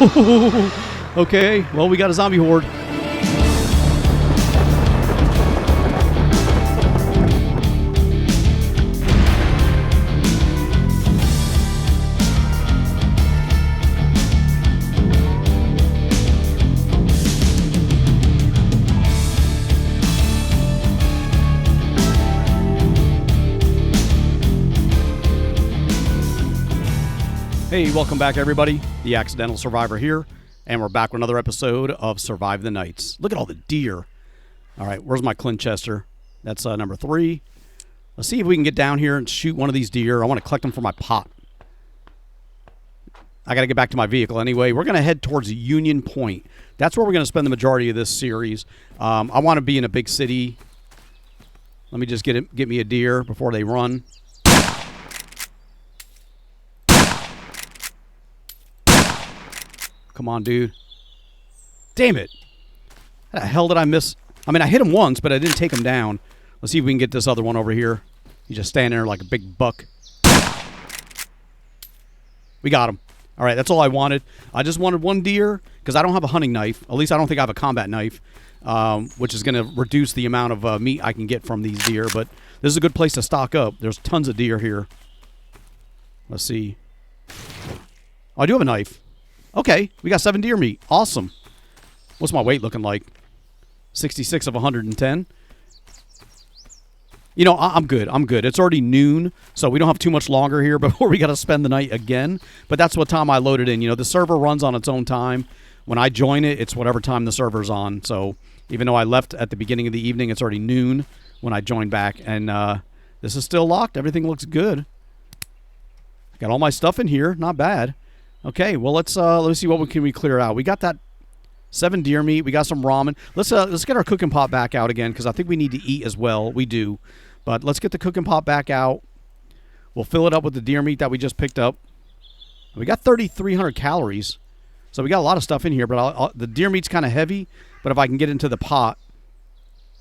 Okay, well, we got a zombie horde. Hey, welcome back, everybody. The Accidental Survivor here, and we're back with another episode of Survive the Nights. Look at all the deer. All right, where's my Clinchester? That's number 3. Let's see if we can get down here and shoot one of these deer. I want to collect them for my pot. I got to get back to my vehicle anyway. We're going to head towards Union Point. That's where we're going to spend the majority of this series. I want to be in a big city. Let me just get me a deer before they run. Come on, dude. Damn it. How the hell did I miss? I mean, I hit him once, but I didn't take him down. Let's see if we can get this other one over here. He's just standing there like a big buck. We got him. All right, that's all I wanted. I just wanted one deer because I don't have a hunting knife. At least I don't think I have a combat knife, which is going to reduce the amount of meat I can get from these deer. But this is a good place to stock up. There's tons of deer here. Let's see. Oh, I do have a knife. Okay, we got 7 deer meat. Awesome. What's my weight looking like? 66 of 110. You know, I'm good. I'm good. It's already noon, so we don't have too much longer here before we got to spend the night again. But that's what time I loaded in. You know, the server runs on its own time. When I join it, it's whatever time the server's on. So even though I left at the beginning of the evening, it's already noon when I joined back. And this is still locked. Everything looks good. Got all my stuff in here. Not bad. Okay, well let's see what can we clear out. We got that 7 deer meat. We got some ramen. Let's get our cooking pot back out again because I think we need to eat as well. We do, but let's get the cooking pot back out. We'll fill it up with the deer meat that we just picked up. We got 3,300 calories, so we got a lot of stuff in here. But the deer meat's kind of heavy. But if I can get into the pot,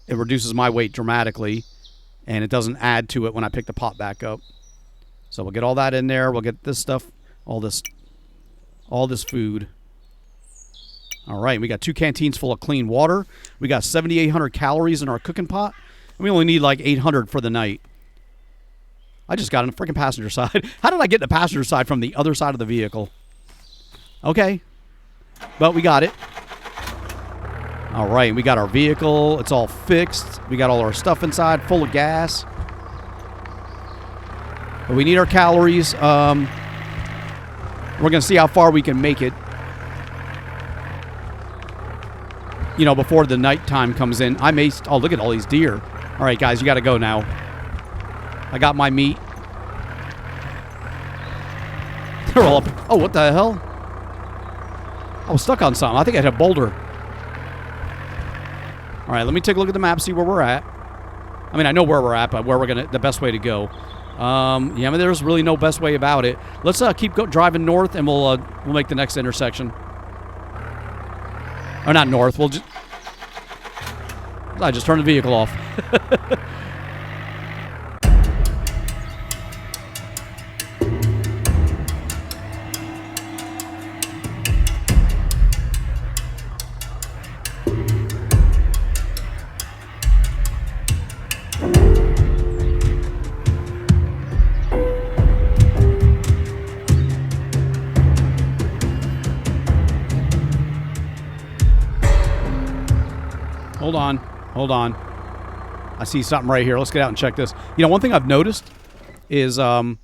it reduces my weight dramatically, and it doesn't add to it when I pick the pot back up. So we'll get all that in there. We'll get this stuff, all this food. All right, we got 2 canteens full of clean water. We got 7,800 calories in our cooking pot. And we only need like 800 for the night. I just got on the freaking passenger side. How did I get in the passenger side from the other side of the vehicle? Okay, but we got it. All right, we got our vehicle. It's all fixed. We got all our stuff inside, full of gas. But we need our calories. We're going to see how far we can make it, you know, before the nighttime comes in. I may... Oh, look at all these deer. All right, guys, you got to go now. I got my meat. They're all up... Oh, what the hell? I was stuck on something. I think I hit a boulder. All right, let me take a look at the map, see where we're at. I mean, I know where we're at, but where we're going to... The best way to go. Yeah, I mean, there's really no best way about it. Let's keep driving north, and we'll make the next intersection. Or not north. I just turned the vehicle off. Hold on. I see something right here. Let's get out and check this. You know, one thing I've noticed is it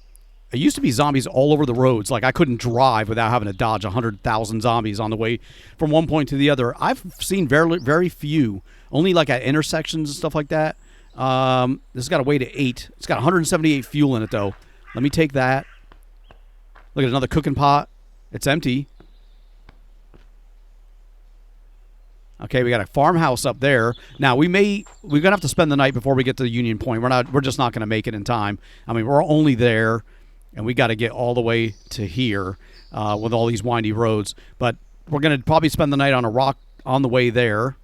used to be zombies all over the roads. Like, I couldn't drive without having to dodge 100,000 zombies on the way from one point to the other. I've seen very, very few. Only, like, at intersections and stuff like that. This has got a weight of 8. It's got 178 fuel in it, though. Let me take that. Look at another cooking pot. It's empty. Okay, we got a farmhouse up there. Now we're gonna have to spend the night before we get to the Union Point. We're just not gonna make it in time. I mean, we're only there, and we got to get all the way to here with all these windy roads. But we're gonna probably spend the night on a rock on the way there.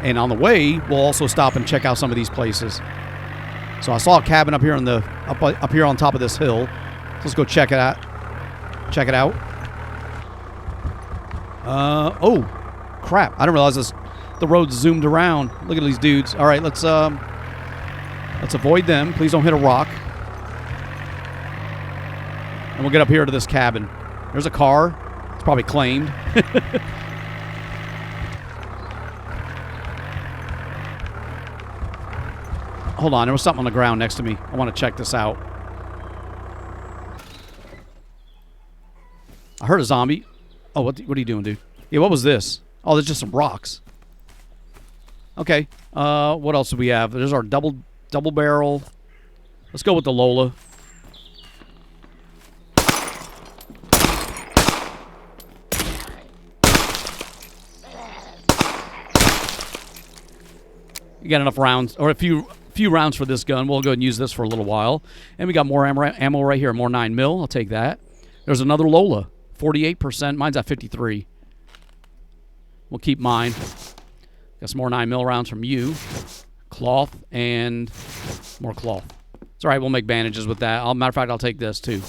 And on the way, we'll also stop and check out some of these places. So I saw a cabin up here on up here on top of this hill. Let's go check it out. Check it out. Oh, crap. I didn't realize this. The road's zoomed around. Look at these dudes. All right, let's avoid them. Please don't hit a rock. And we'll get up here to this cabin. There's a car. It's probably claimed. Hold on, there was something on the ground next to me. I want to check this out. I heard a zombie. Oh, what are you doing, dude? Yeah, what was this? Oh, there's just some rocks. Okay. What else do we have? There's our double barrel. Let's go with the Lola. You got enough rounds, or a few rounds for this gun. We'll go ahead and use this for a little while. And we got more ammo right here, more 9mm. I'll take that. There's another Lola, 48%. Mine's at 53. We'll keep mine. Got some more 9mm rounds from you. Cloth and more cloth. It's all right. We'll make bandages with that. Matter of fact, I'll take this too.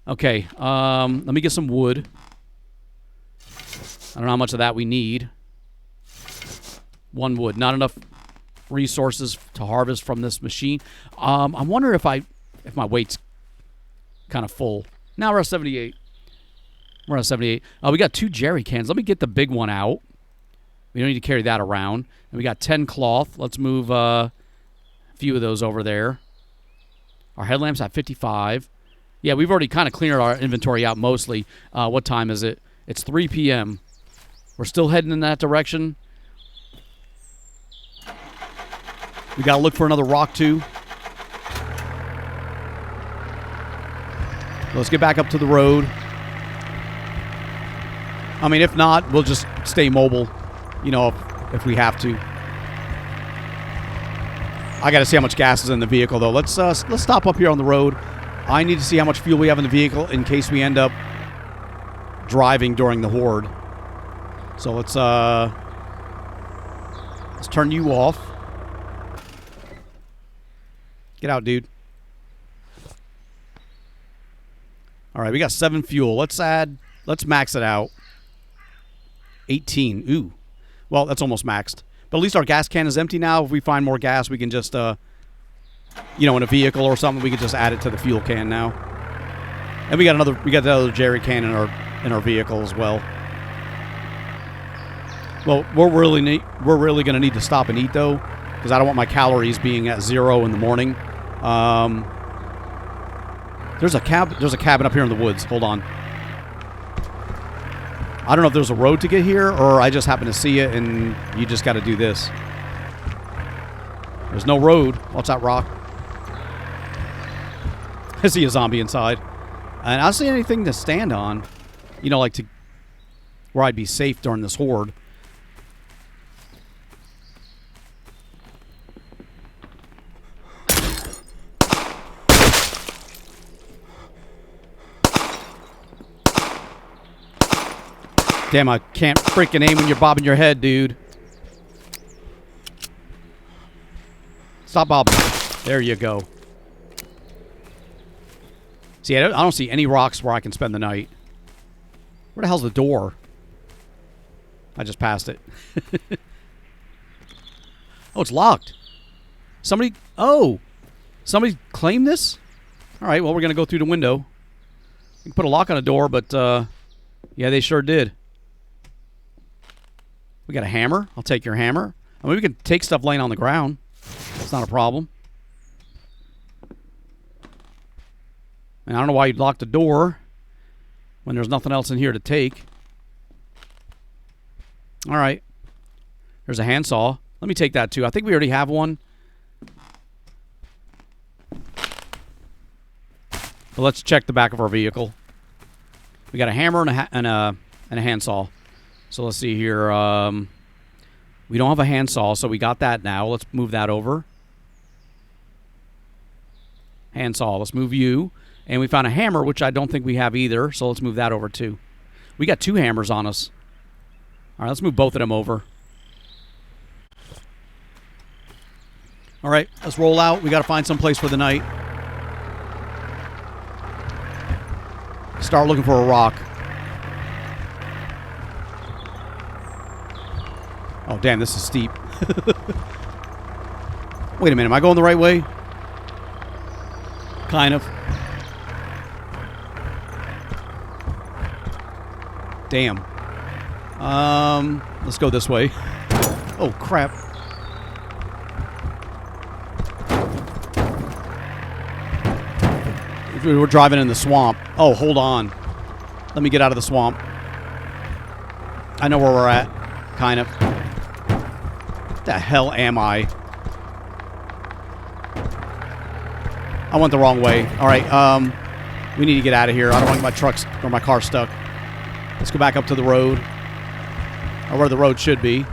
Okay. Let me get some wood. I don't know how much of that we need. 1 wood. Not enough resources to harvest from this machine. I'm wondering if my weight's kind of full. Now we're at 78. We're at 78. We got 2 jerry cans. Let me get the big one out. We don't need to carry that around. And we got 10 cloth. Let's move a few of those over there. Our headlamp's at 55. Yeah, we've already kind of cleared our inventory out mostly. What time is it? It's 3 p.m. We're still heading in that direction. We got to look for another rock, too. Let's get back up to the road. I mean, if not, we'll just stay mobile, you know, if we have to. I got to see how much gas is in the vehicle, though. Let's stop up here on the road. I need to see how much fuel we have in the vehicle in case we end up driving during the horde. So let's turn you off. Get out, dude. All right, we got 7 fuel. Let's max it out. 18. Ooh. Well, that's almost maxed. But at least our gas can is empty now. If we find more gas, we can just, you know, in a vehicle or something, we can just add it to the fuel can now. And we got the other jerry can in our vehicle as well. Well, we're really going to need to stop and eat, though, because I don't want my calories being at 0 in the morning. There's a cabin up here in the woods. Hold on. I don't know if there's a road to get here, or I just happen to see it, and you just got to do this. There's no road. What's that rock? I see a zombie inside. And I don't see anything to stand on. You know, like where I'd be safe during this horde. Damn, I can't freaking aim when you're bobbing your head, dude. Stop bobbing. There you go. See, I don't see any rocks where I can spend the night. Where the hell's the door? I just passed it. Oh, it's locked. Somebody claimed this? All right, well, we're going to go through the window. You can put a lock on a door, but, yeah, they sure did. We got a hammer. I'll take your hammer. I mean, we can take stuff laying on the ground. It's not a problem. And I don't know why you'd lock the door when there's nothing else in here to take. All right. There's a handsaw. Let me take that, too. I think we already have one. But let's check the back of our vehicle. We got a hammer and a handsaw. So let's see here. We don't have a handsaw, so we got that now. Let's move that over. Handsaw. Let's move you. And we found a hammer, which I don't think we have either, so let's move that over too. We got 2 hammers on us. All right, let's move both of them over. All right, let's roll out. We got to find some place for the night. Start looking for a rock. Oh, damn, this is steep. Wait a minute, am I going the right way? Kind of. Damn. Let's go this way. Oh, crap. We're driving in the swamp. Oh, hold on. Let me get out of the swamp. I know where we're at. Kind of. What the hell am I? I went the wrong way. All right, we need to get out of here. I don't want my trucks or my car stuck. Let's go back up to the road. Or where the road should be.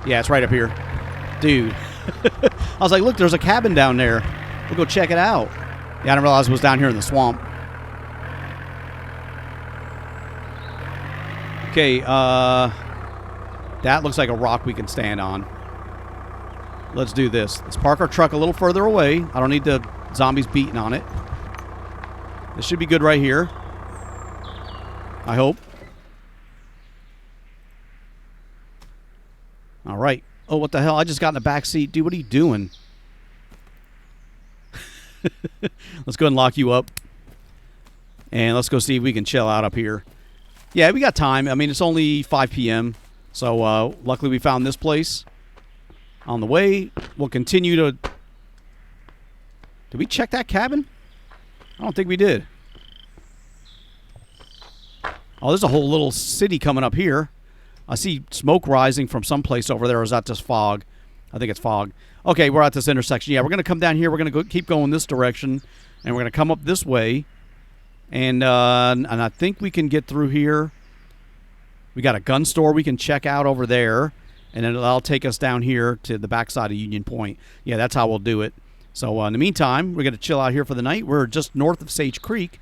Yeah, it's right up here. Dude. I was like, look, there's a cabin down there. We'll go check it out. Yeah, I didn't realize it was down here in the swamp. Okay, that looks like a rock we can stand on. Let's do this. Let's park our truck a little further away. I don't need the zombies beating on it. This should be good right here. I hope. All right. Oh, what the hell? I just got in the back seat. Dude, what are you doing? Let's go ahead and lock you up. And let's go see if we can chill out up here. Yeah, we got time. I mean, it's only 5 p.m. So, luckily we found this place. On the way, we'll continue to... Did we check that cabin? I don't think we did. Oh, there's a whole little city coming up here. I see smoke rising from someplace over there. Or is that just fog? I think it's fog. Okay, we're at this intersection. Yeah, we're going to come down here. We're going to keep going this direction. And we're going to come up this way. And I think we can get through here. We got a gun store we can check out over there. And then that'll take us down here to the backside of Union Point. Yeah, that's how we'll do it. So in the meantime, we're going to chill out here for the night. We're just north of Sage Creek.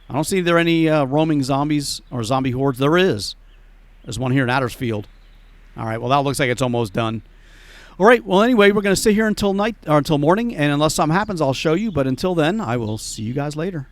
I don't see there any roaming zombies or zombie hordes. There is. There's one here in Addersfield. All right, well, that looks like it's almost done. All right, well, anyway, we're going to sit here until night or until morning. And unless something happens, I'll show you. But until then, I will see you guys later.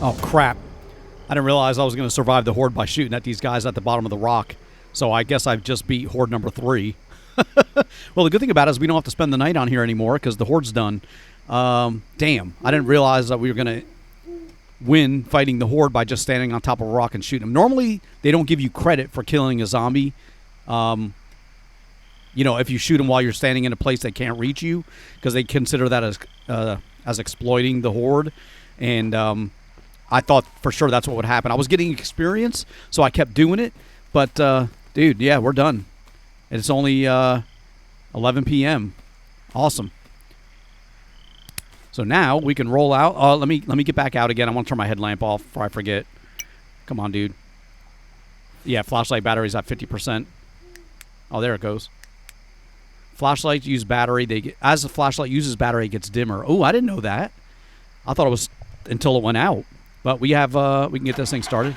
Oh, crap. I didn't realize I was going to survive the horde by shooting at these guys at the bottom of the rock. So I guess I've just beat horde number 3. Well, the good thing about it is we don't have to spend the night on here anymore because the horde's done. Damn. I didn't realize that we were going to win fighting the horde by just standing on top of a rock and shooting them. Normally, they don't give you credit for killing a zombie. You know, if you shoot them while you're standing in a place they can't reach you, because they consider that as exploiting the horde. And I thought for sure that's what would happen. I was getting experience, so I kept doing it. But, dude, yeah, we're done. It's only 11 p.m. Awesome. So now we can roll out. Let me get back out again. I want to turn my headlamp off before I forget. Come on, dude. Yeah, flashlight battery's at 50%. Oh, there it goes. Flashlights use battery. As the flashlight uses battery, it gets dimmer. Oh, I didn't know that. I thought it was until it went out. But we have we can get this thing started.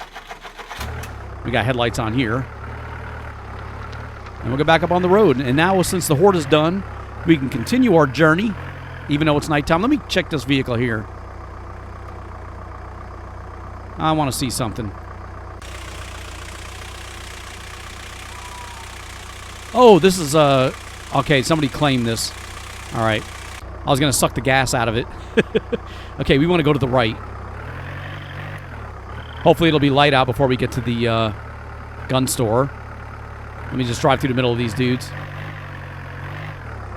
We got headlights on here. And we'll go back up on the road. And now, since the horde is done, we can continue our journey, even though it's nighttime. Let me check this vehicle here. I want to see something. Oh, this is okay, somebody claimed this. All right. I was going to suck the gas out of it. Okay, we want to go to the right. Hopefully it'll be light out before we get to the gun store. Let me just drive through the middle of these dudes.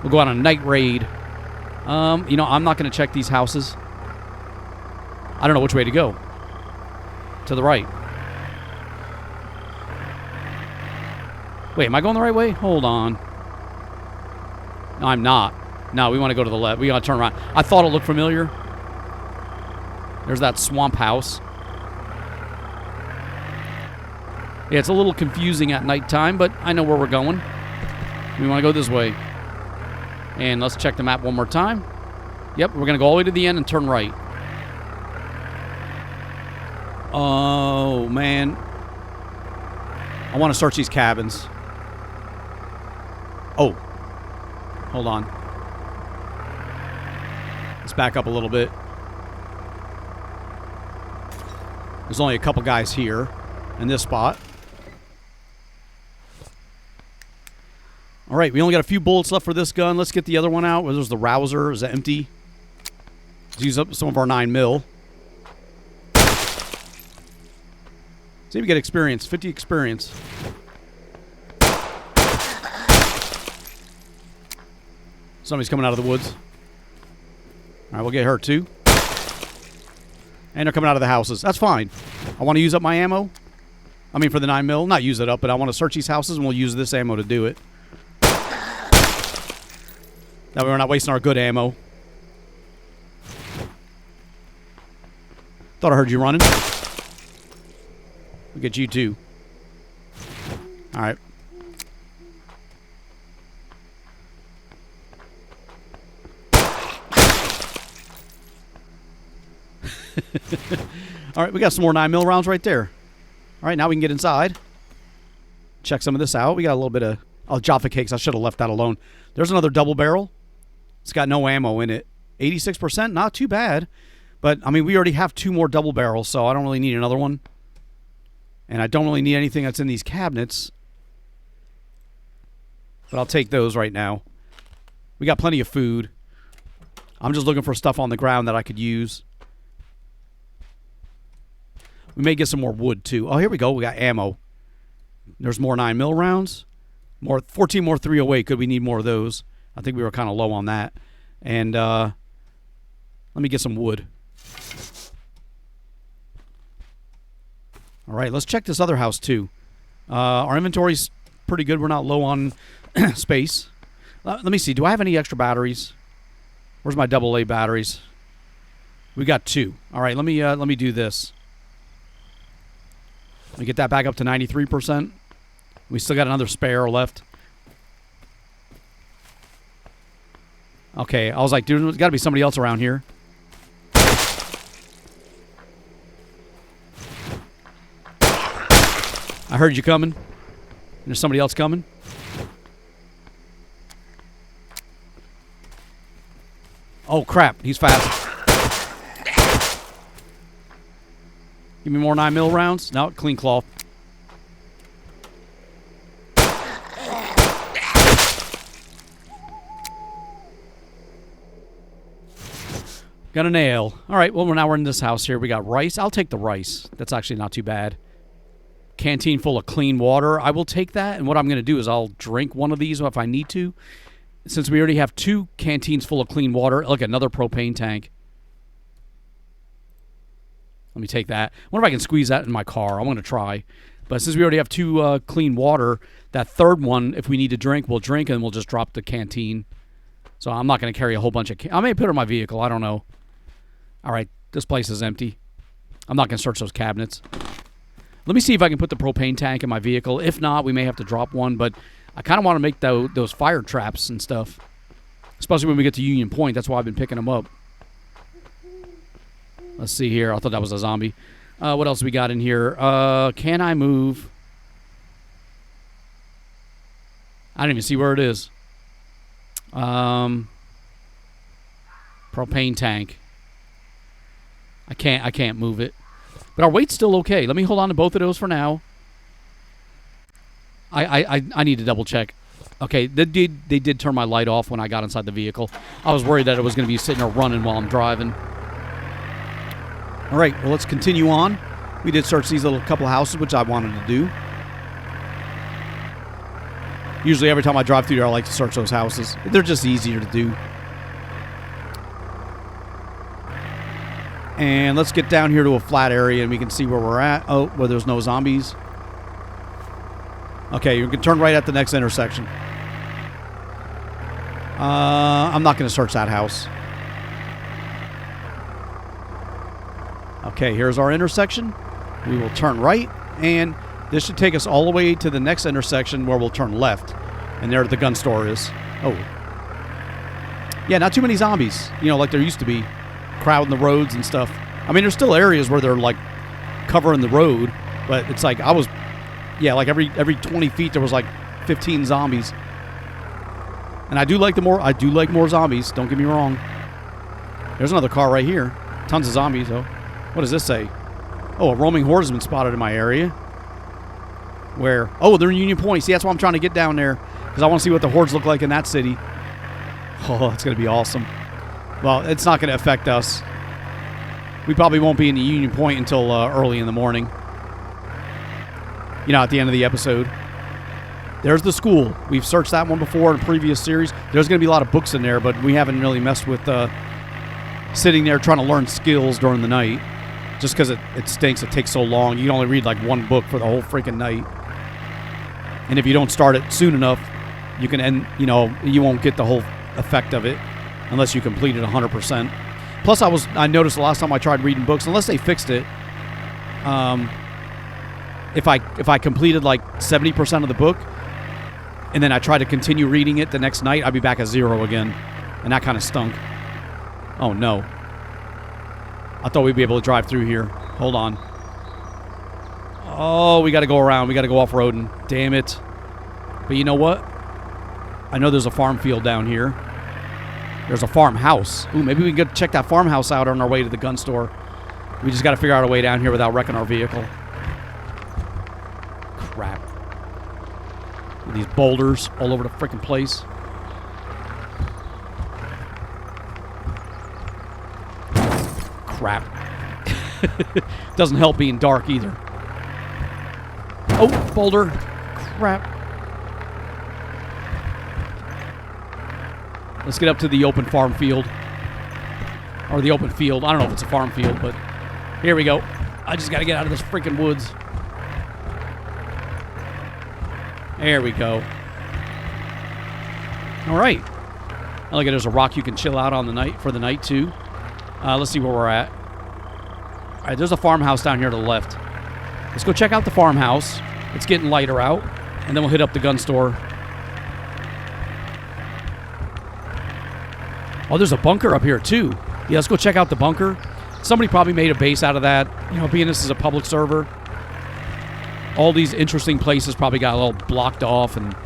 We'll go on a night raid. You know, I'm not going to check these houses. I don't know which way to go. To the right. Wait, am I going the right way? Hold on. No, I'm not. No, we want to go to the left. We got to turn around. I thought it looked familiar. There's that swamp house. Yeah, it's a little confusing at nighttime, but I know where we're going. We want to go this way. And let's check the map one more time. Yep, we're going to go all the way to the end and turn right. Oh, man. I want to search these cabins. Oh. Hold on. Let's back up a little bit. There's only a couple guys here in this spot. All right, we only got a few bullets left for this gun. Let's get the other one out. Where there's the Rouser. Is that empty? Let's use up some of our 9mm. See if we get experience. 50 experience. Somebody's coming out of the woods. All right, we'll get her too. And they're coming out of the houses. That's fine. I want to use up my ammo. I mean, for the 9mm. Not use it up, but I want to search these houses, and we'll use this ammo to do it. That way we're not wasting our good ammo. Thought I heard you running. We'll get you too. All right. All right, we got some more 9mm rounds right there. All right, now we can get inside. Check some of this out. We got a little bit of... Oh, Jaffa Cakes. I should have left that alone. There's another double barrel. It's got no ammo in it. 86%, not too bad. But, I mean, we already have 2 more double barrels, so I don't really need another one. And I don't really need anything that's in these cabinets. But I'll take those right now. We got plenty of food. I'm just looking for stuff on the ground that I could use. We may get some more wood, too. Oh, here we go. We got ammo. There's more 9mm rounds. 14 more 308. Could we need more of those? I think we were kind of low on that. And let me get some wood. All right, let's check this other house, too. Our inventory's pretty good. We're not low on space. Let me see. Do I have any extra batteries? Where's my AA batteries? We got 2. All right, let me do this. Let me get that back up to 93%. We still got another spare left. Okay, I was like, dude, there's got to be somebody else around here. I heard you coming. There's somebody else coming. Oh, crap. He's fast. Give me more 9mm rounds. No, clean cloth. Got a nail. All right, well, now we're in this house here. We got rice. I'll take the rice. That's actually not too bad. Canteen full of clean water. I will take that, and what I'm going to do is I'll drink one of these if I need to. Since we already have 2 canteens full of clean water. Look, another propane tank. Let me take that. I wonder if I can squeeze that in my car. I'm going to try. But since we already have 2 clean water, that third one, if we need to drink, we'll drink, and we'll just drop the canteen. So I'm not going to carry a whole bunch of... I may put it in my vehicle. I don't know. All right, this place is empty. I'm not going to search those cabinets. Let me see if I can put the propane tank in my vehicle. If not, we may have to drop one, but I kind of want to make those fire traps and stuff. Especially when we get to Union Point. That's why I've been picking them up. Let's see here. I thought that was a zombie. What else we got in here? Can I move? I don't even see where it is. Propane tank. I can't move it. But our weight's still okay. Let me hold on to both of those for now. I need to double check. Okay, they did turn my light off when I got inside the vehicle. I was worried that it was going to be sitting there running while I'm driving. All right, well, let's continue on. We did search these little couple houses, which I wanted to do. Usually every time I drive through there, I like to search those houses. They're just easier to do. And let's get down here to a flat area and we can see where we're at. Oh, where there's no zombies. Okay, you can turn right at the next intersection. I'm not going to search that house. Okay, here's our intersection. We will turn right, and this should take us all the way to the next intersection where we'll turn left. And there the gun store is. Oh. Yeah, not too many zombies, you know, like there used to be. Crowding the roads and stuff. I mean, there's still areas where they're, like, covering the road, but it's like like every 20 feet there was, like, 15 zombies. And I do like more zombies, don't get me wrong. There's another car right here. Tons of zombies, though. What does this say? Oh, a roaming horde has been spotted in my area. Where? Oh, they're in Union Point. See, that's why I'm trying to get down there. Because I want to see what the hordes look like in that city. Oh, that's going to be awesome. Well, it's not going to affect us. We probably won't be in the Union Point until early in the morning. You know, at the end of the episode. There's the school. We've searched that one before in a previous series. There's going to be a lot of books in there, but we haven't really messed with sitting there trying to learn skills during the night. Just because it stinks. It takes so long. You can only read like one book for the whole freaking night. And if you don't start it soon enough, you can end, you know, you won't get the whole effect of it unless you complete it 100%. Plus, I noticed the last time I tried reading books, unless they fixed it, if I completed like 70% of the book, and then I tried to continue reading it the next night, I'd be back at 0 again, and that kind of stunk. Oh no! I thought we'd be able to drive through here. Hold on. Oh, we got to go around. We got to go off-roading. Damn it! But you know what? I know there's a farm field down here. There's a farmhouse. Ooh, maybe we can go check that farmhouse out on our way to the gun store. We just got to figure out a way down here without wrecking our vehicle. Crap. With these boulders all over the freaking place. Crap. Doesn't help being dark either. Oh, boulder. Crap. Let's get up to the open farm field. Or the open field. I don't know if it's a farm field, but here we go. I just got to get out of this freaking woods. There we go. All right. Look, there's a rock you can chill out on for the night, too. Let's see where we're at. All right, there's a farmhouse down here to the left. Let's go check out the farmhouse. It's getting lighter out. And then we'll hit up the gun store. Oh, there's a bunker up here, too. Yeah, let's go check out the bunker. Somebody probably made a base out of that. You know, being this is a public server. All these interesting places probably got a little blocked off and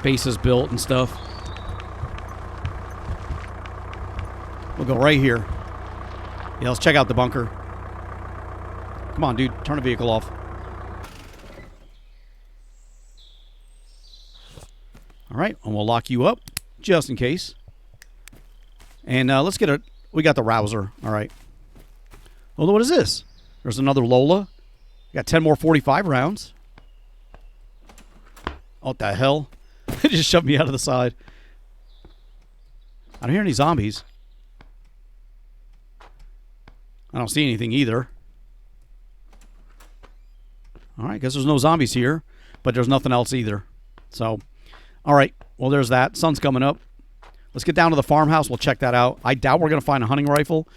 bases built and stuff. We'll go right here. Yeah, let's check out the bunker. Come on, dude. Turn the vehicle off. All right, and we'll lock you up just in case. And let's get we got the Rouser. All right. Well, what is this? There's another Lola. Got 10 more 45 rounds. What the hell? It just shoved me out of the side. I don't hear any zombies. I don't see anything either. All right, guess there's no zombies here, but there's nothing else either. So, all right. Well, there's that. Sun's coming up. Let's get down to the farmhouse. We'll check that out. I doubt we're going to find a hunting rifle,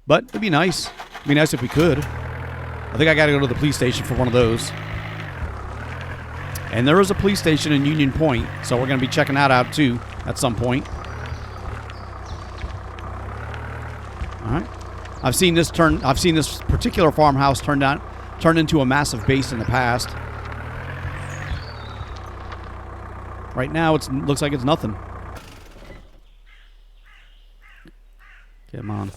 but it'd be nice. It'd be nice if we could. I think I got to go to the police station for one of those. And there is a police station in Union Point, so we're going to be checking that out too at some point. All right. I've seen this particular farmhouse turned into a massive base in the past. Right now, it looks like it's nothing. Come on.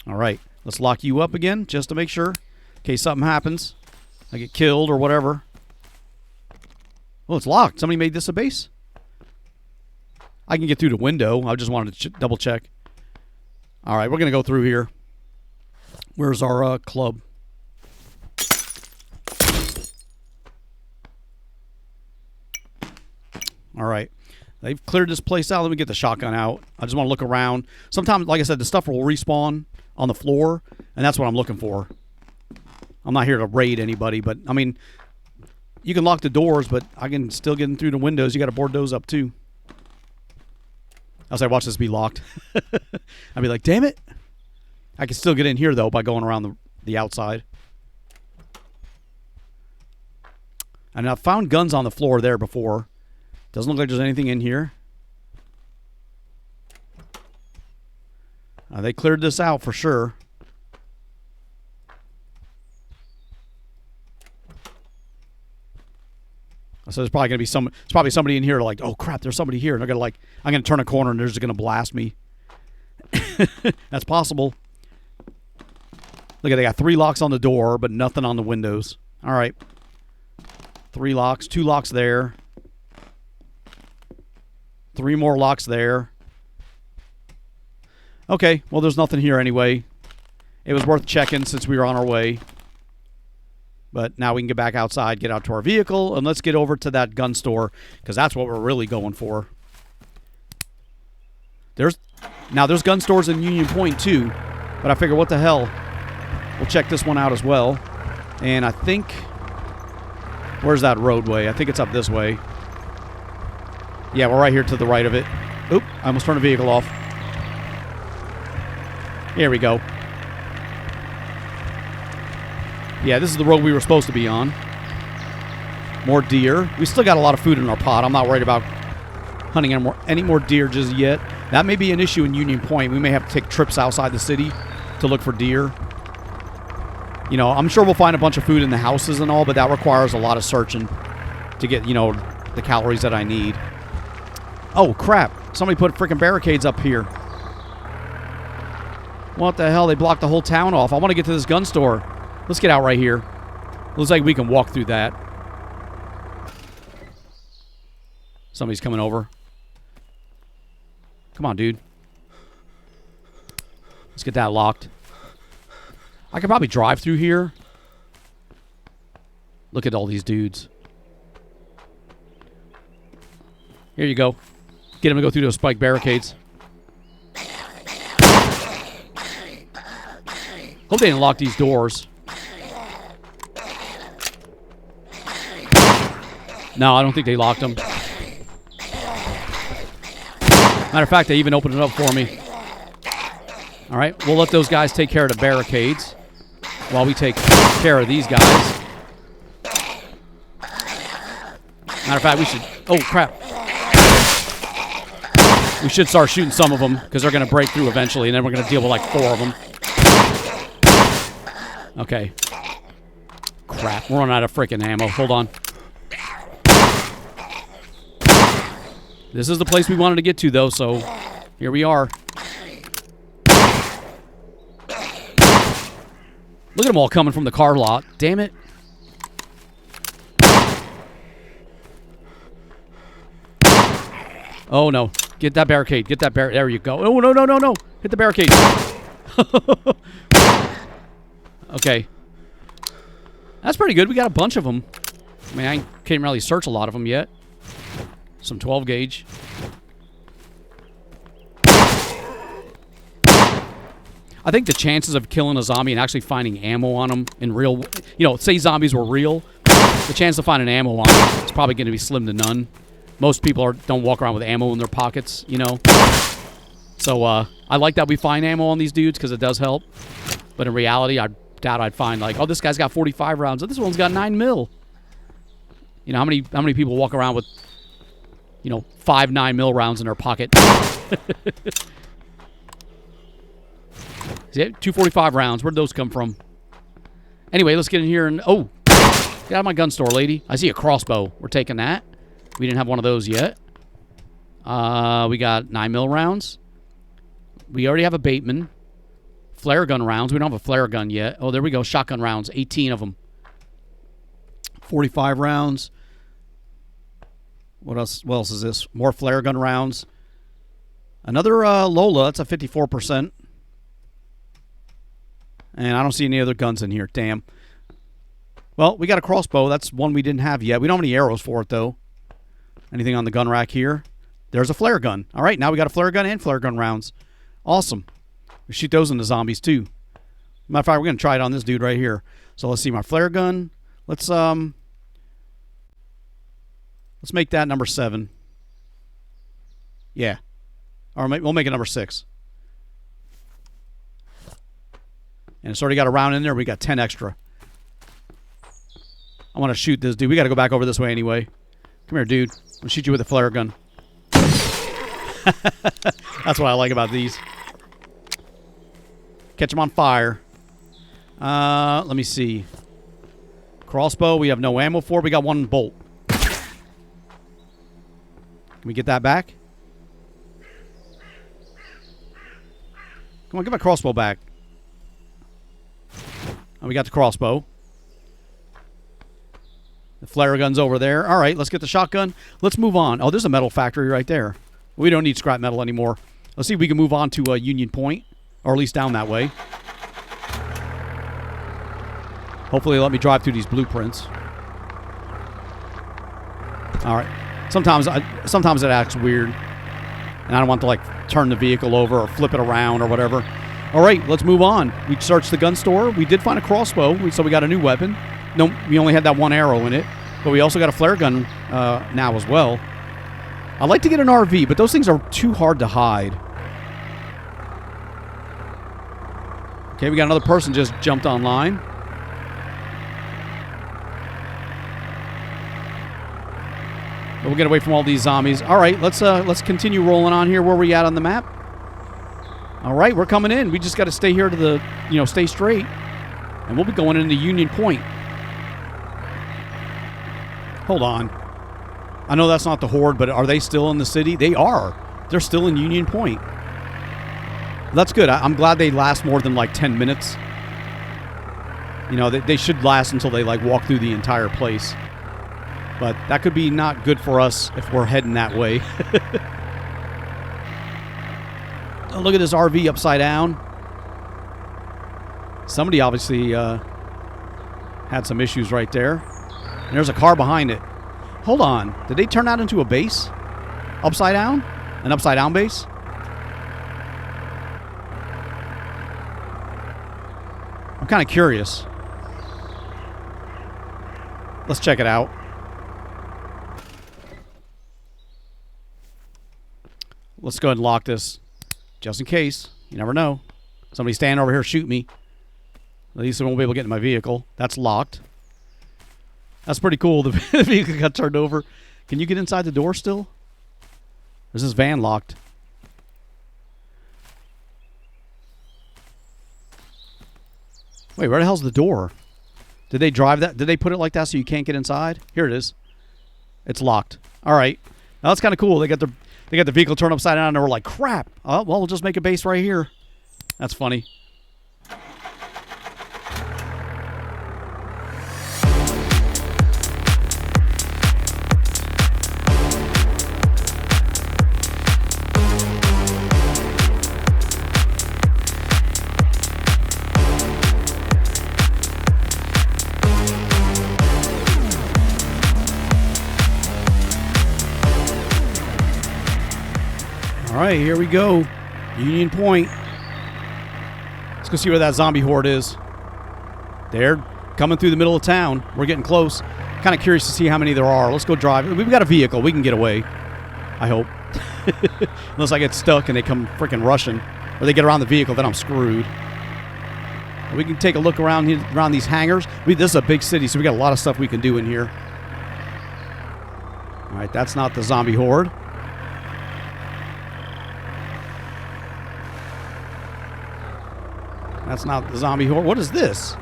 All right. Let's lock you up again just to make sure. In case something happens. I get killed or whatever. Oh, it's locked. Somebody made this a base? I can get through the window. I just wanted to double check. All right. We're going to go through here. Where's our club? All right. They've cleared this place out. Let me get the shotgun out. I just want to look around. Sometimes, like I said, the stuff will respawn on the floor, and that's what I'm looking for. I'm not here to raid anybody, but, I mean, you can lock the doors, but I can still get in through the windows. You got to board those up, too. I was like, watch this be locked. I'd be like, damn it. I can still get in here, though, by going around the outside. And I've found guns on the floor there before. Doesn't look like there's anything in here. They cleared this out for sure. So there's probably gonna be somebody in here like, oh crap, there's somebody here, and they're gonna like, I'm gonna turn a corner and they're just gonna blast me. That's possible. Look at, they got 3 locks on the door, but nothing on the windows. All right, 3 locks, 2 locks there. 3 more locks there. Okay, well, there's nothing here anyway. It was worth checking since we were on our way. But now we can get back outside, get out to our vehicle, and let's get over to that gun store, because that's what we're really going for. There's gun stores in Union Point, too. But I figure, what the hell? We'll check this one out as well. And I think... Where's that roadway? I think it's up this way. Yeah, we're right here to the right of it. Oop, I almost turned the vehicle off. Here we go. Yeah, this is the road we were supposed to be on. More deer. We still got a lot of food in our pot. I'm not worried about hunting any more deer just yet. That may be an issue in Union Point. We may have to take trips outside the city to look for deer. You know, I'm sure we'll find a bunch of food in the houses and all, but that requires a lot of searching to get, you know, the calories that I need. Oh, crap. Somebody put freaking barricades up here. What the hell? They blocked the whole town off. I want to get to this gun store. Let's get out right here. Looks like we can walk through that. Somebody's coming over. Come on, dude. Let's get that locked. I could probably drive through here. Look at all these dudes. Here you go. Get him to go through those spike barricades. Hope they didn't lock these doors. No, I don't think they locked them. Matter of fact, they even opened it up for me. All right, we'll let those guys take care of the barricades while we take care of these guys. Matter of fact, we should... Oh, crap. We should start shooting some of them because they're going to break through eventually, and then we're going to deal with like 4 of them. Okay. Crap, we're running out of freaking ammo. Hold on. This is the place we wanted to get to, though, so here we are. Look at them all coming from the car lot. Damn it. Oh, no. Get that barricade. Get that barricade. There you go. Oh, no, no, no, no. Hit the barricade. Okay. That's pretty good. We got a bunch of them. I mean, I can't really search a lot of them yet. Some 12 gauge. I think the chances of killing a zombie and actually finding ammo on them in real... You know, say zombies were real. The chance of finding ammo on them is probably going to be slim to none. Most people don't walk around with ammo in their pockets, you know. So, I like that we find ammo on these dudes because it does help. But in reality, I doubt I'd find, like, oh, this guy's got 45 rounds. Oh, this one's got 9 mil. You know, how many people walk around with, you know, 5 9 mil rounds in their pocket? See, 245 rounds. Where'd those come from? Anyway, let's get in here and... Oh, get out of my gun store, lady. I see a crossbow. We're taking that. We didn't have one of those yet. We got 9 mil rounds. We already have a Bateman. Flare gun rounds. We don't have a flare gun yet. Oh, there we go. Shotgun rounds. 18 of them. 45 rounds. What else is this? More flare gun rounds. Another Lola. That's a 54%. And I don't see any other guns in here. Damn. Well, we got a crossbow. That's one we didn't have yet. We don't have any arrows for it, though. Anything on the gun rack here? There's a flare gun. All right, now we got a flare gun and flare gun rounds. Awesome. We shoot those into zombies too. Matter of fact, we're going to try it on this dude right here. So let's see my flare gun. Let's make that number 7. Yeah. Or we'll make it number 6. And it's already got a round in there. We got 10 extra. I want to shoot this dude. We got to go back over this way anyway. Come here, dude. I'm going to shoot you with a flare gun. That's what I like about these. Catch them on fire. Let me see. Crossbow, we have no ammo for. We got 1 bolt. Can we get that back? Come on, get my crossbow back. Oh, we got the crossbow. The flare gun's over there. All right, let's get the shotgun. Let's move on. Oh, there's a metal factory right there. We don't need scrap metal anymore. Let's see if we can move on to Union Point, or at least down that way. Hopefully, let me drive through these blueprints. All right. Sometimes it acts weird, and I don't want to like turn the vehicle over or flip it around or whatever. All right, let's move on. We searched the gun store. We did find a crossbow, so we got a new weapon. No, we only had that 1 arrow in it, but we also got a flare gun now as well. I'd like to get an RV, but those things are too hard to hide. Okay, we got another person just jumped online. But we'll get away from all these zombies. All right, let's continue rolling on here. Where we at on the map? All right, we're coming in. We just got to stay here to the, stay straight, and we'll be going into Union Point. Hold on. I know that's not the Horde, but are they still in the city? They are. They're still in Union Point. That's good. I'm glad they last more than like 10 minutes. They should last until they like walk through the entire place. But that could be not good for us if we're heading that way. Oh, look at this RV upside down. Somebody obviously had some issues right there. And there's a car behind it. Hold on. Did they turn that into a base? Upside down? An upside down base? I'm kind of curious. Let's check it out. Let's go ahead and lock this. Just in case. You never know. Somebody standing over here shoot me. At least they won't be able to get in my vehicle. That's locked. That's pretty cool. The vehicle got turned over. Can you get inside the door still? Or is this van locked? Wait, where the hell's the door? Did they drive that? Did they put it like that so you can't get inside? Here it is. It's locked. All right. Now that's kind of cool. They got the vehicle turned upside down and they were like, crap. Oh, well, we'll just make a base right here. That's funny. All right, here we go. Union Point. Let's go see where that zombie horde is. They're coming through the middle of town. We're getting close. Kind of curious to see how many there are. Let's go drive. We've got a vehicle. We can get away. I hope. Unless I get stuck and they come freaking rushing. Or they get around the vehicle, then I'm screwed. We can take a look around these hangars. This is a big city, so we got a lot of stuff we can do in here. All right, that's not the zombie horde. That's not the zombie horde. What is this?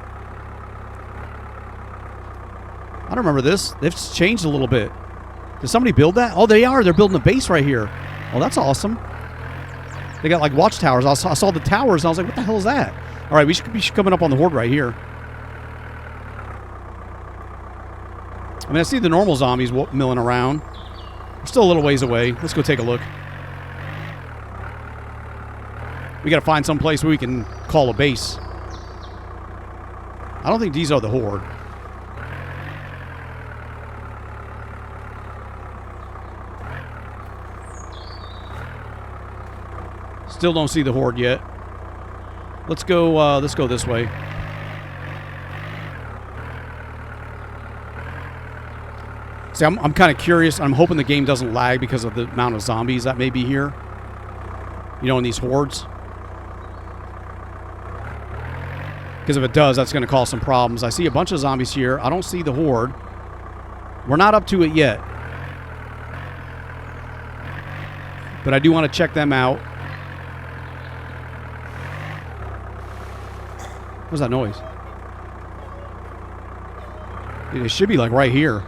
I don't remember this. They've changed a little bit. Did somebody build that? Oh, they are. They're building a base right here. Oh, that's awesome. They got like watchtowers. I saw the towers and I was like, what the hell is that? All right, we should be coming up on the horde right here. I mean, I see the normal zombies milling around. We're still a little ways away. Let's go take a look. We got to find some place where we can call a base. I don't think these are the horde. Still don't see the horde yet. Let's go this way. See, I'm kind of curious. I'm hoping the game doesn't lag because of the amount of zombies that may be here. You know, in these hordes. Because if it does, that's going to cause some problems. I see a bunch of zombies here. I don't see the horde. We're not up to it yet. But I do want to check them out. What's that noise? Dude, it should be like right here.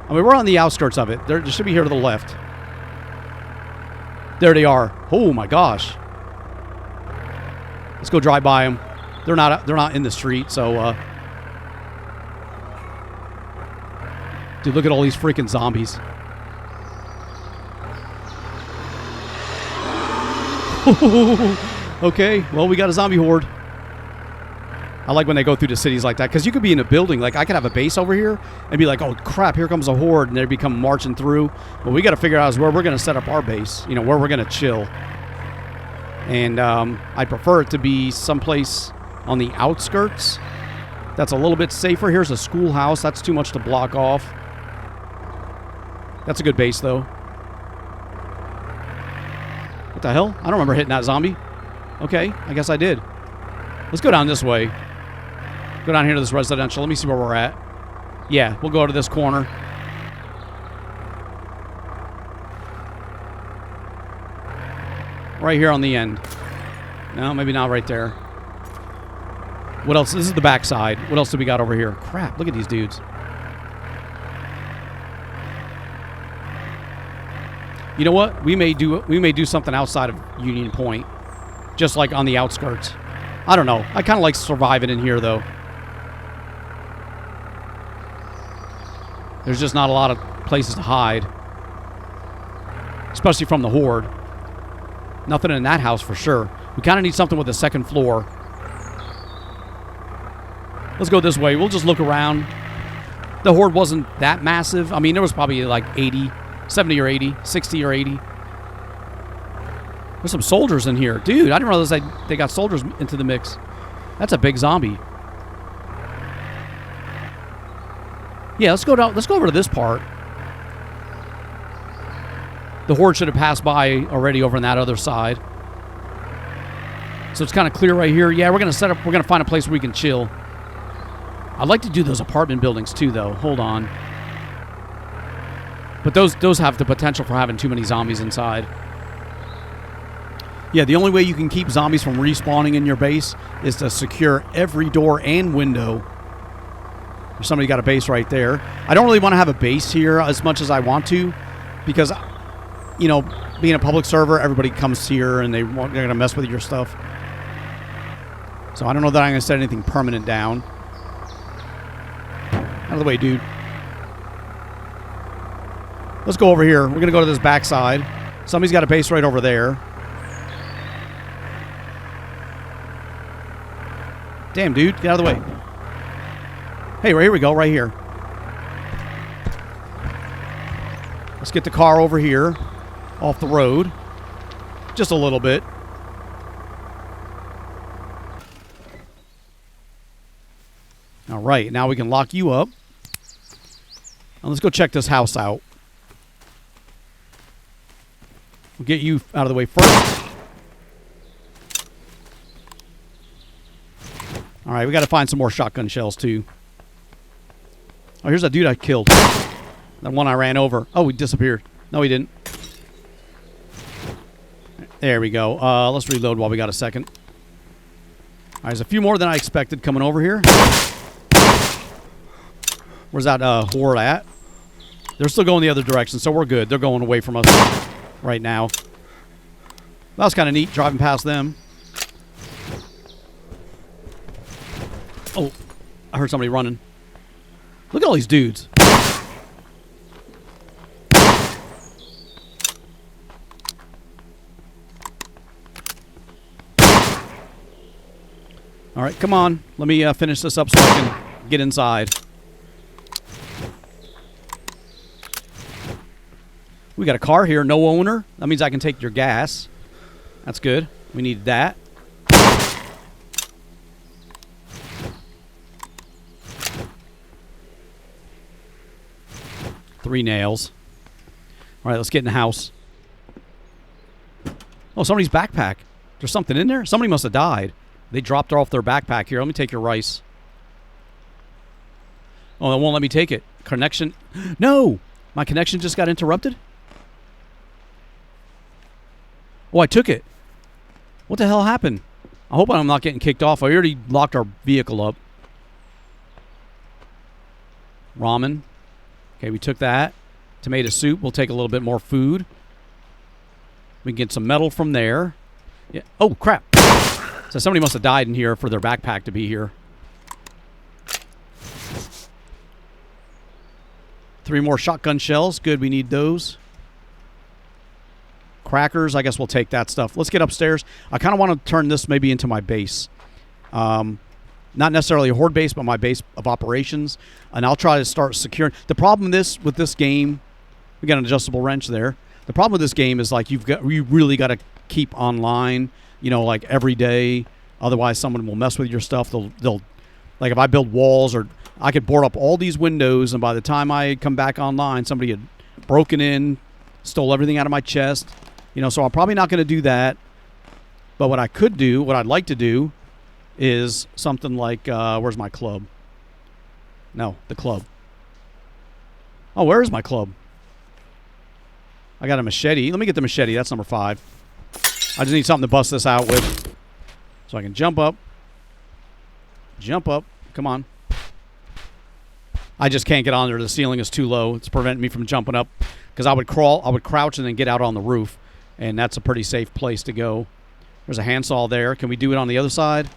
I mean, we're on the outskirts of it. They should be here to the left. There they are. Oh my gosh. Let's go drive by them. They're not in the street, so dude, look at all these freaking zombies. Okay, well, we got a zombie horde. I like when they go through the cities like that, because you could be in a building. Like, I could have a base over here and be like, oh, crap, here comes a horde, and they become marching through. But we got to figure out is where we're going to set up our base, you know, where we're going to chill. And I'd prefer it to be someplace on the outskirts. That's a little bit safer. Here's a schoolhouse. That's too much to block off. That's a good base, though. What the hell? I don't remember hitting that zombie. Okay, I guess I did. Let's go down this way. Go down here to this residential. Let me see where we're at. Yeah, we'll go to this corner. Right here on the end. No, maybe not right there. What else? This is the back side. What else do we got over here? Crap, look at these dudes. You know what? We may do something outside of Union Point. Just like on the outskirts. I don't know. I kind of like surviving in here, though. There's just not a lot of places to hide. Especially from the horde. Nothing in that house for sure. We kind of need something with a second floor. Let's go this way. We'll just look around. The horde wasn't that massive. I mean, there was probably like 80, 70 or 80, 60 or 80. There's some soldiers in here. Dude, I didn't realize they got soldiers into the mix. That's a big zombie. Yeah, let's go down. Let's go over to this part. The horde should have passed by already over on that other side. So it's kind of clear right here. Yeah, we're going to set up. We're going to find a place where we can chill. I'd like to do those apartment buildings too, though. Hold on. But those have the potential for having too many zombies inside. Yeah, the only way you can keep zombies from respawning in your base is to secure every door and window. There's somebody got a base right there. I don't really want to have a base here as much as I want to, because, you know, being a public server, everybody comes here and they're going to mess with your stuff. So I don't know that I'm going to set anything permanent down. Out of the way, dude. Let's go over here. We're going to go to this backside. Somebody's got a base right over there. Damn, dude. Get out of the way. Hey, right here we go. Right here. Let's get the car over here. Off the road. Just a little bit. All right. Now we can lock you up. Now let's go check this house out. We'll get you out of the way first. All right, we got to find some more shotgun shells, too. Oh, here's that dude I killed. That one I ran over. Oh, he disappeared. No, he didn't. There we go. Let's reload while we got a second. All right, there's a few more than I expected coming over here. Where's that horde at? They're still going the other direction, so we're good. They're going away from us right now. That was kind of neat, driving past them. Oh, I heard somebody running. Look at all these dudes. All right, come on. Let me finish this up so I can get inside. We got a car here, no owner. That means I can take your gas. That's good. We need that. Three nails. All right, let's get in the house. Oh, somebody's backpack. There's something in there? Somebody must have died. They dropped off their backpack here. Let me take your rice. Oh, it won't let me take it. Connection. No! My connection just got interrupted? Oh, I took it. What the hell happened? I hope I'm not getting kicked off. I already locked our vehicle up. Ramen. Okay, we took that. Tomato soup. We'll take a little bit more food. We can get some metal from there. Yeah. Oh, crap. So somebody must have died in here for their backpack to be here. 3 more shotgun shells. Good, we need those. Crackers, I guess we'll take that stuff. Let's get upstairs. I kind of want to turn this maybe into my base. Not necessarily a horde base, but my base of operations. And I'll try to start securing. The problem with this game, we got an adjustable wrench there. The problem with this game is like you really got to keep online, you know, like every day. Otherwise, someone will mess with your stuff. They'll like if I build walls, or I could board up all these windows, and by the time I come back online, somebody had broken in, stole everything out of my chest. You know, so I'm probably not going to do that. But what I could do, what I'd like to do, is something like, where's my club? No, the club. Oh, where is my club? I got a machete. Let me get the machete. That's number 5. I just need something to bust this out with. So I can jump up. Jump up. Come on. I just can't get on there. The ceiling is too low. It's preventing me from jumping up. Because I would crouch and then get out on the roof. And that's a pretty safe place to go. There's a handsaw there. Can we do it on the other side?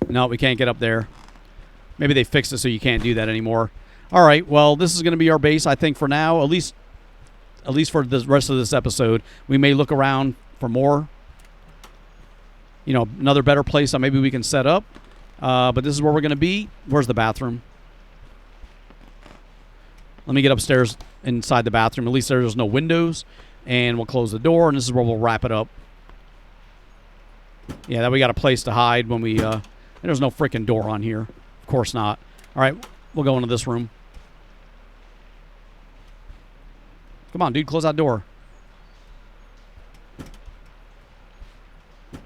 No, we can't get up there. Maybe they fixed it so you can't do that anymore. All right, well, this is going to be our base, I think, for now. At least for the rest of this episode. We may look around for more. You know, another better place that maybe we can set up. But this is where we're going to be. Where's the bathroom? Let me get upstairs inside the bathroom. At least there's no windows. And we'll close the door, and this is where we'll wrap it up. Yeah, that we got a place to hide when we... there's no freaking door on here. Of course not. All right, we'll go into this room. Come on, dude, close that door.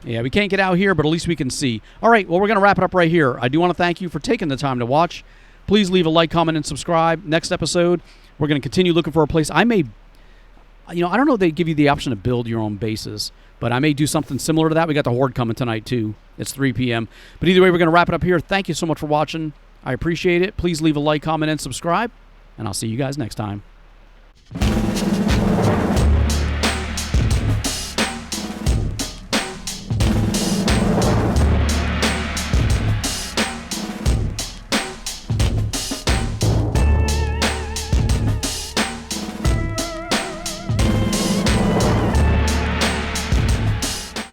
Yeah, we can't get out here, but at least we can see. All right, well, we're going to wrap it up right here. I do want to thank you for taking the time to watch. Please leave a like, comment, and subscribe. Next episode, we're going to continue looking for a place. I may, you know, I don't know if they give you the option to build your own bases, but I may do something similar to that. We got the Horde coming tonight, too. It's 3 p.m. But either way, we're going to wrap it up here. Thank you so much for watching. I appreciate it. Please leave a like, comment, and subscribe, and I'll see you guys next time.